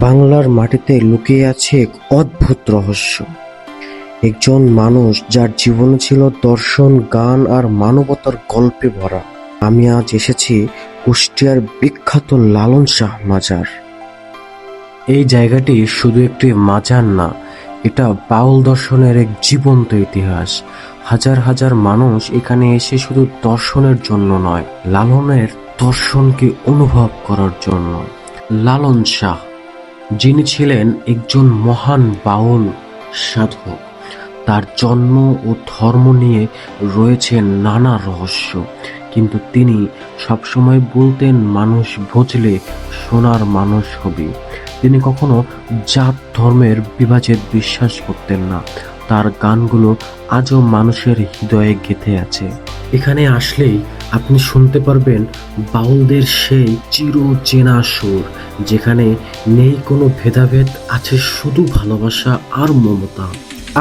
বাংলার মাটিতে লুকিয়ে আছে এক অদ্ভুত রহস্য। একজন মানুষ যার জীবন ছিল দর্শন, গান আর মানবতার গল্পে ভরা। আমি আজ এসেছি কুষ্টিয়ার বিখ্যাত লালন শাহ মাজার। এই জায়গাটি শুধু একটি মাজার না, এটা বাউল দর্শনের এক জীবন্ত ইতিহাস। হাজার হাজার মানুষ এখানে এসে শুধু দর্শনের জন্য নয়, লালনের দর্শনকে অনুভব করার জন্য। লালন শাহ, যিনি ছিলেন একজন মহান বাউল সাধক, তার জন্ম ও ধর্ম নিয়ে রয়েছে নানা রহস্য, কিন্তু তিনি সবসময় বলতেন, মানুষ বুঝলে সোনার মানুষ হবি। তিনি কখনো জাত ধর্মের বিভাজে বিশ্বাস করতেন না। তার গানগুলো আজও মানুষের হৃদয়ে গেঁথে আছে। এখানে আসলেই আপনি শুনতে পারবেন বাউলদের সেই চিরচেনা সুর, যেখানে নেই কোনো ভেদাভেদ, আছে শুধু ভালোবাসা আর মমতা।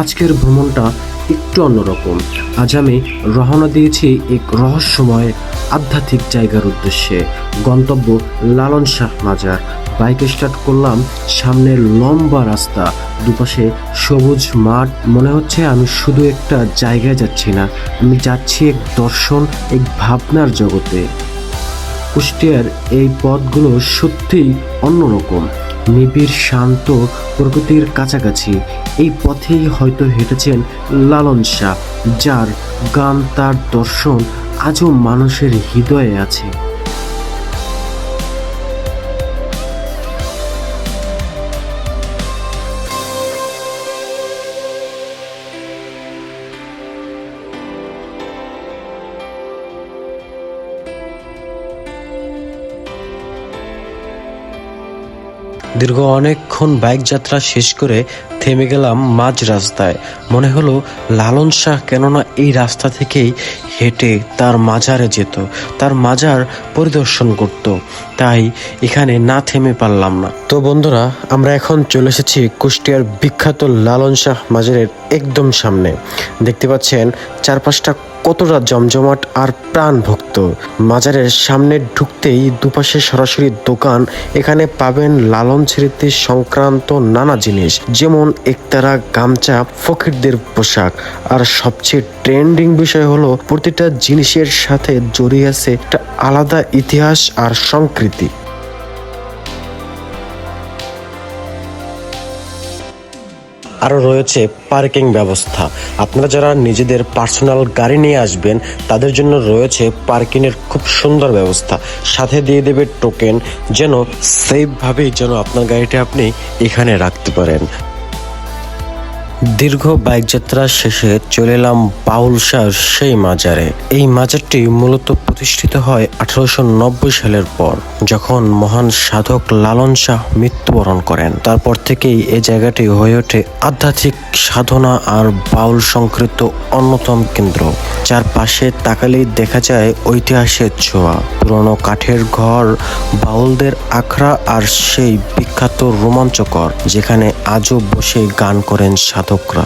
আজকের ভ্রমণটা একটু অন্যরকম। আজ আমি রওনা দিয়েছি এক রহস্যময় আধ্যাত্মিক জায়গার উদ্দেশ্যে। গন্তব্য লালন শাহ মাজার। বাইক স্টার্ট করলাম, সামনে লম্বা রাস্তা, দুপাশে সবুজ মাঠ। মনে হচ্ছে আমি শুধু একটা জায়গায় যাচ্ছি না, আমি যাচ্ছি এক দর্শন, এক ভাবনার জগতে। কুষ্টিয়ার এই পথগুলো সত্যিই অন্যরকম, নিবিড়, শান্ত, প্রকৃতির কাছাকাছি। এই পথেই হয়তো হেঁটেছেন লালন শাহ, যার গান, তার দর্শন আজও মানুষের হৃদয়ে আছে। দীর্ঘ অনেকক্ষণ বাইক যাত্রা শেষ করে থেমে গেলাম মাঝ রাস্তায়। মনে হলো লালন শাহ কেননা এই রাস্তা থেকেই হেঁটে তার মাজারে যেত, তার মাজার পরিদর্শন করত, তাই এখানে না থেমে পারলাম না। তো বন্ধুরা, আমরা এখন চলে এসেছি কুষ্টিয়ার বিখ্যাত লালন শাহ মাজারের একদম সামনে। দেখতে পাচ্ছেন চারপাশটা কতটা জমজমাট আর প্রাণ ভক্ত। মাজারের সামনে ঢুকতেই দুপাশে সরাসরি দোকান। এখানে পাবেন লালন স্মৃতি সংক্রান্ত নানা জিনিস, যেমন একতারা, গামছা, ফকিরদের পোশাক। আর সবচেয়ে ট্রেন্ডিং বিষয় হলো প্রতিটা জিনিসের সাথে জড়িয়ে আছে একটা আলাদা ইতিহাস আর সংস্কৃতি। আরও রয়েছে পার্কিং ব্যবস্থা। আপনারা যারা নিজেদের পার্সোনাল গাড়ি নিয়ে আসবেন, তাদের জন্য রয়েছে পার্কিংয়ের খুব সুন্দর ব্যবস্থা। সাথে দিয়ে দেবে টোকেন, যেন সেফভাবেই যেন আপনার গাড়িটা আপনি এখানে রাখতে পারেন। দীর্ঘ বাইক যাত্রা শেষে চলে এলাম বাউল শাহ সেই মাজারে। এই মাজারটি মূলত প্রতিষ্ঠিত হয় 1890 সালের পর, যখন মহান সাধক লালন শাহ মৃত্যুবরণ করেন। তারপর থেকেই এই জায়গাটি হয়ে ওঠে আধ্যাত্মিক সাধনা আর বাউল সংস্কৃত অন্যতম কেন্দ্র। যার পাশে তাকালেই দেখা যায় ঐতিহাসিক ছোঁয়া, পুরনো কাঠের ঘর, বাউলদের আখড়া আর সেই বিখ্যাত রোমাঞ্চকর, যেখানে আজও বসে গান করেন সাধকরা।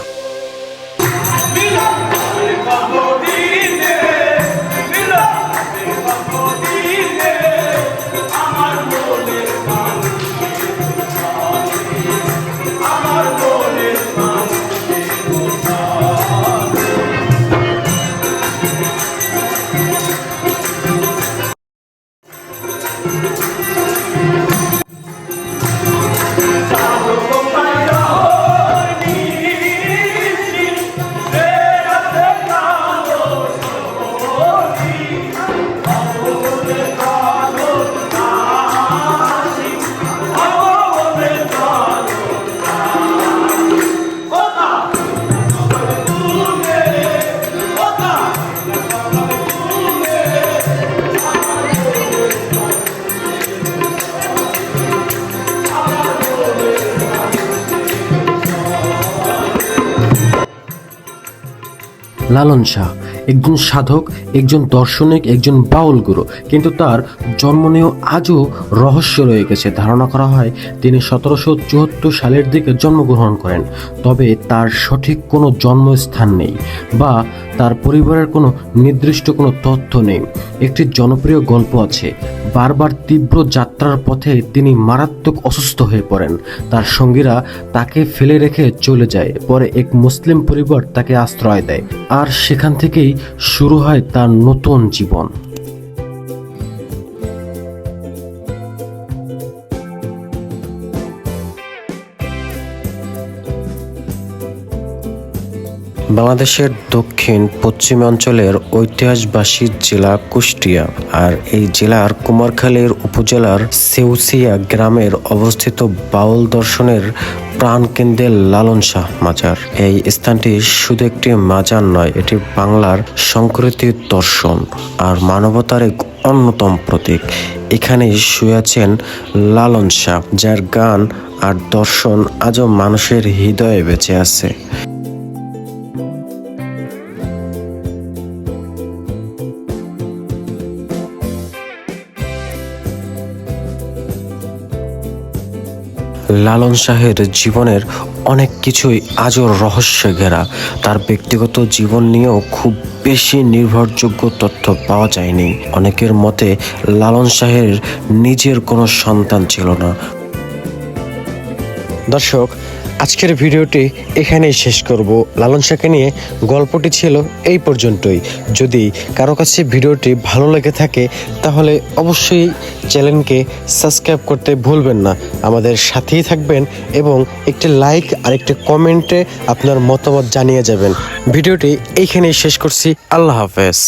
লালন শাহ একজন সাধক, একজন দার্শনিক, একজন বাউল গুরু, কিন্তু তার জন্ম নিয়েও আজও রহস্য রয়ে গেছে। ধারণা করা হয় তিনি 1774 সালের দিকে জন্মগ্রহণ করেন, তবে তার সঠিক কোনো জন্মস্থান নেই বা তার পরিবারের কোনো নির্দিষ্ট কোনো তথ্য নেই। একটি জনপ্রিয় গল্প আছে, বারবার তীব্র যাত্রার পথে তিনি মারাত্মক অসুস্থ হয়ে পড়েন। তার সঙ্গীরা তাকে ফেলে রেখে চলে যায়। পরে এক মুসলিম পরিবার তাকে আশ্রয় দেয়, আর সেখান থেকেই শুরু হয় তার নতুন জীবন। বাংলাদেশের দক্ষিণ পশ্চিমাঞ্চলের ঐতিহাসিক জেলা কুষ্টিয়া, আর এই জেলার কুমারখালীর উপজেলার সেউসিয়া গ্রামের অবস্থিত বাউল দর্শনের প্রাণকেন্দ্রের লালন শাহ মাজার। এই স্থানটি শুধু একটি মাজার নয়, এটি বাংলার সংস্কৃতির দর্শন আর মানবতার এক অন্যতম প্রতীক। এখানে শুয়ে আছেন লালন শাহ, যার গান আর দর্শন আজও মানুষের হৃদয়ে বেঁচে আছে। লালন শাহের জীবনের অনেক কিছুই আজও রহস্যে ঘেরা। তার ব্যক্তিগত জীবন নিয়েও খুব বেশি নির্ভরযোগ্য তথ্য পাওয়া যায়নি। অনেকের মতে লালন শাহের নিজের কোনো সন্তান ছিল না। দর্শক, আজকের ভিডিওটি এখানেই শেষ করব। লালন শাহকে নিয়ে গল্পটি ছিল এই পর্যন্তই। যদি কারো কাছে ভিডিওটি ভালো লেগে থাকে তাহলে অবশ্যই চ্যানেলকে সাবস্ক্রাইব করতে ভুলবেন না। আমাদের সাথেই থাকবেন এবং একটি লাইক আর একটি কমেন্টে আপনার মতামত জানিয়ে যাবেন। ভিডিওটি এইখানেই শেষ করছি। আল্লাহ হাফেজ।